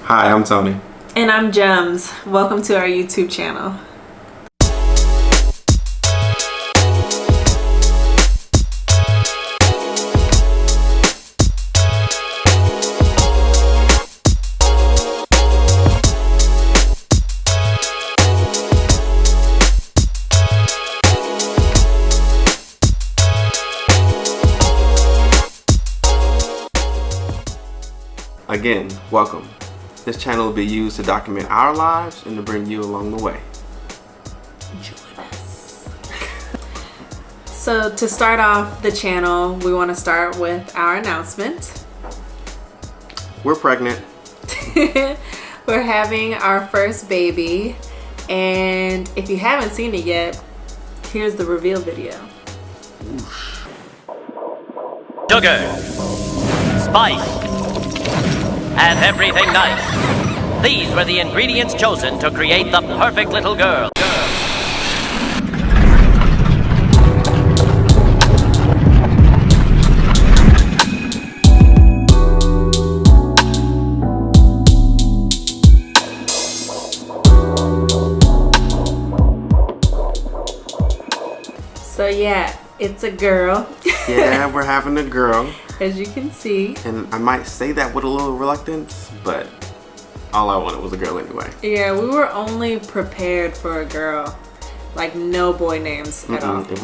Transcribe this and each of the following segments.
Hi, I'm Tony. And I'm Gems. Welcome to our YouTube channel. Again, welcome. This channel will be used to document our lives and to bring you along the way. Join us. So to start off the channel, we want to start with our announcement. We're pregnant. We're having our first baby, and if you haven't seen it yet, here's the reveal video. Sugar, spice, and everything nice. These were the ingredients chosen to create the perfect little girl. So yeah, it's a girl. Yeah, we're having a girl. As you can see. And I might say that with a little reluctance, but all I wanted was a girl anyway. Yeah, we were only prepared for a girl. Like no boy names at all. If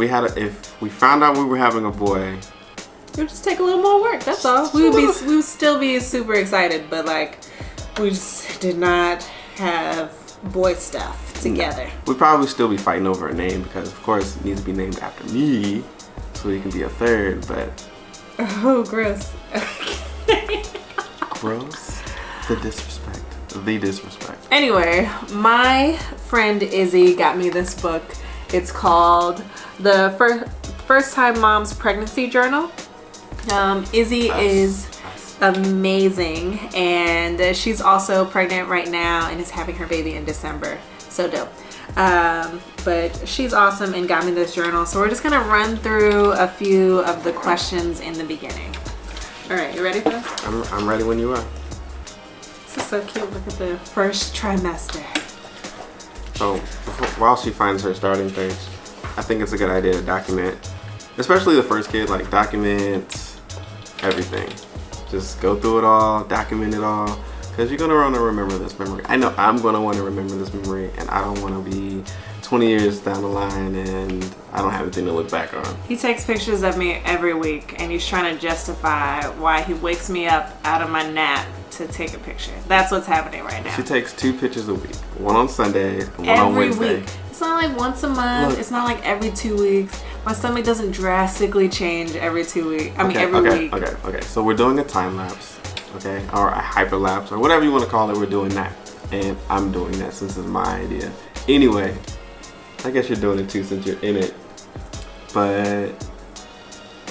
we found out we were having a boy, it would just take a little more work, that's all. We would still be super excited, but like we just did not have boy stuff together. We'd probably still be fighting over a name because of course it needs to be named after me so he can be a third, but oh, gross. Gross. The disrespect. Anyway, my friend Izzy got me this book. It's called The First Time Mom's Pregnancy Journal. Izzy is amazing, and she's also pregnant right now and is having her baby in December. So dope. But she's awesome and got me this journal. So we're just gonna run through a few of the questions in the beginning. All right, you ready for this? I'm ready when you are. This is so cute. Look at the first trimester. So while she finds her starting page, I think it's a good idea to document, especially the first kid, like document everything. Just go through it all, document it all, because you're gonna want to remember this memory. I know I'm gonna want to remember this memory, and I don't want to be 20 years down the line and I don't have anything to look back on. He takes pictures of me every week, and he's trying to justify why he wakes me up out of my nap to take a picture. That's what's happening right now. She takes 2 pictures a week, one on Sunday and one on every Wednesday. week. It's not like once a month. Look, it's not like every 2 weeks. My stomach doesn't drastically change every 2 weeks. Every week. Okay. So we're doing a time lapse, okay, or a hyperlapse, or whatever you want to call it. We're doing that, and I'm doing that since it's my idea. Anyway, I guess you're doing it too since you're in it. But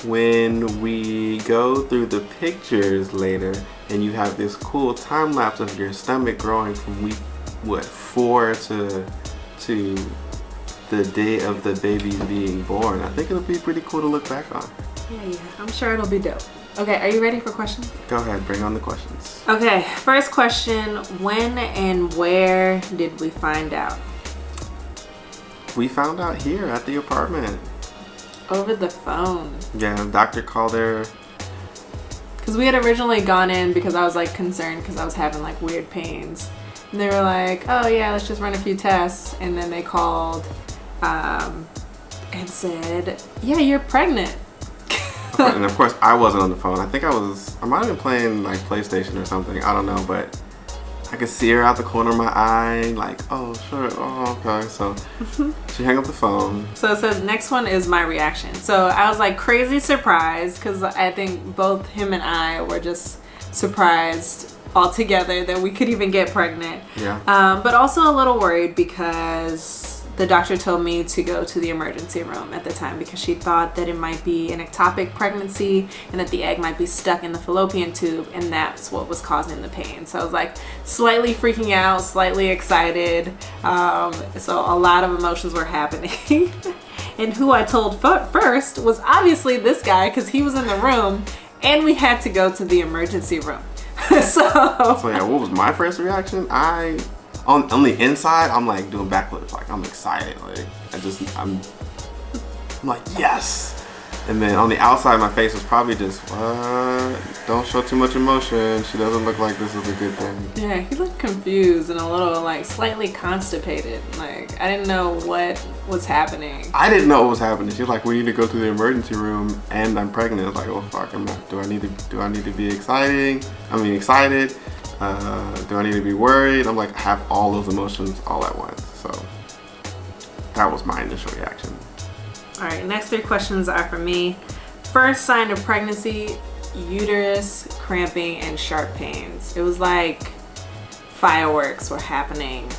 when we go through the pictures later, and you have this cool time lapse of your stomach growing from week 4 to the day of the baby being born, I think it'll be pretty cool to look back on. Yeah, I'm sure it'll be dope. Okay, are you ready for questions? Go ahead, bring on the questions. Okay, first question, when and where did we find out? We found out here at the apartment. Over the phone. Yeah, the doctor called her. Because we had originally gone in because I was like concerned because I was having like weird pains. And they were like, oh yeah, let's just run a few tests. And then they called and said, yeah, you're pregnant. And of course I wasn't on the phone. I might have been playing like PlayStation or something. I don't know, but I could see her out the corner of my eye, like, oh, sure, oh, okay. So she hung up the phone. So it says, next one is my reaction. So I was like crazy surprised because I think both him and I were just surprised all together that we could even get pregnant. Yeah. But also a little worried because the doctor told me to go to the emergency room at the time because she thought that it might be an ectopic pregnancy and that the egg might be stuck in the fallopian tube, and that's what was causing the pain. So I was like slightly freaking out, slightly excited. So a lot of emotions were happening. And who I told first was obviously this guy because he was in the room and we had to go to the emergency room. So yeah, what was my first reaction? On the inside, I'm like doing backflips, like I'm excited, like I'm like yes. And then on the outside, my face was probably just, don't show too much emotion. She doesn't look like this is a good thing. yeah, he looked confused and a little like slightly constipated. Like I didn't know what was happening. I didn't know what was happening. She's like, we need to go to the emergency room, and I'm pregnant. It's like, oh fuck, do I need to be excited? Do I need to be worried? I'm like, I have all those emotions all at once. So that was my initial reaction. All right, next 3 questions are for me. First sign of pregnancy, uterus cramping and sharp pains. It was like fireworks were happening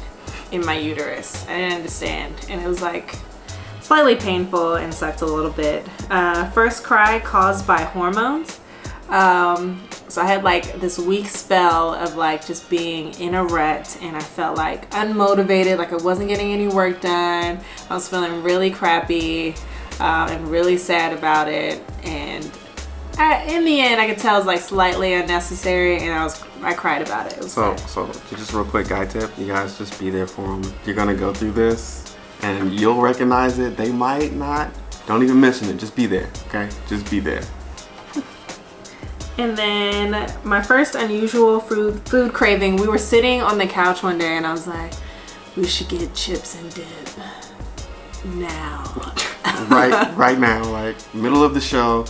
in my uterus. I didn't understand. And it was like slightly painful and sucked a little bit. First cry caused by hormones. So I had like this week spell of like just being in a rut, and I felt like unmotivated, like I wasn't getting any work done. I was feeling really crappy and really sad about it. And in the end, I could tell it was like slightly unnecessary, and I cried about it. It was so just real quick guy tip, you guys just be there for them. You're gonna go through this, and you'll recognize it. They might not. Don't even mention it. Just be there, okay? Just be there. And then my first unusual food craving, we were sitting on the couch one day and I was like, we should get chips and dip now. right now, like middle of the show.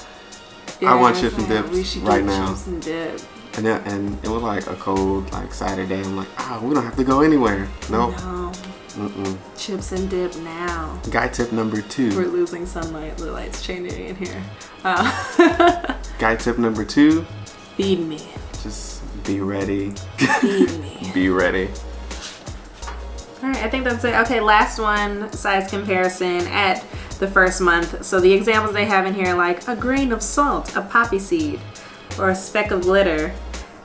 Yeah, I want chips and dips we should right get now. Chips and dip. And it was like a cold like Saturday. I'm like, we don't have to go anywhere. Nope. No. Mm-mm. Chips and dip now. Guy tip number 2. We're losing sunlight. The light's changing in here. Guy tip number 2. Feed me. Just be ready. Feed me. Be ready. All right, I think that's it. Okay, last one, size comparison at the first month. So the examples they have in here, like a grain of salt, a poppy seed, or a speck of glitter.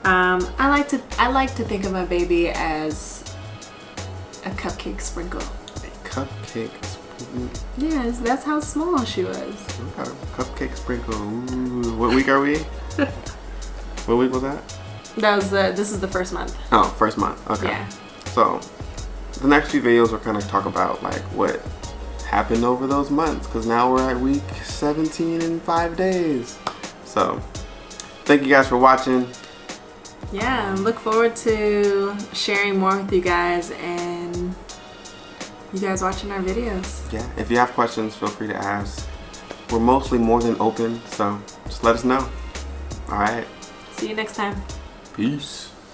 I like to think of my baby as a cupcake sprinkle. A cupcake sprinkle? Yes, that's how small she was. A cupcake sprinkle. Ooh, what week are we? What week was that? This is the first month. Oh, first month. Okay. Yeah. So the next few videos we're gonna talk about like what happened over those months, because now we're at week 17 in 5 days. So thank you guys for watching. Yeah, look forward to sharing more with you guys and you guys watching our videos. Yeah, if you have questions, feel free to ask. We're mostly more than open, so just let us know. All right. See you next time. Peace.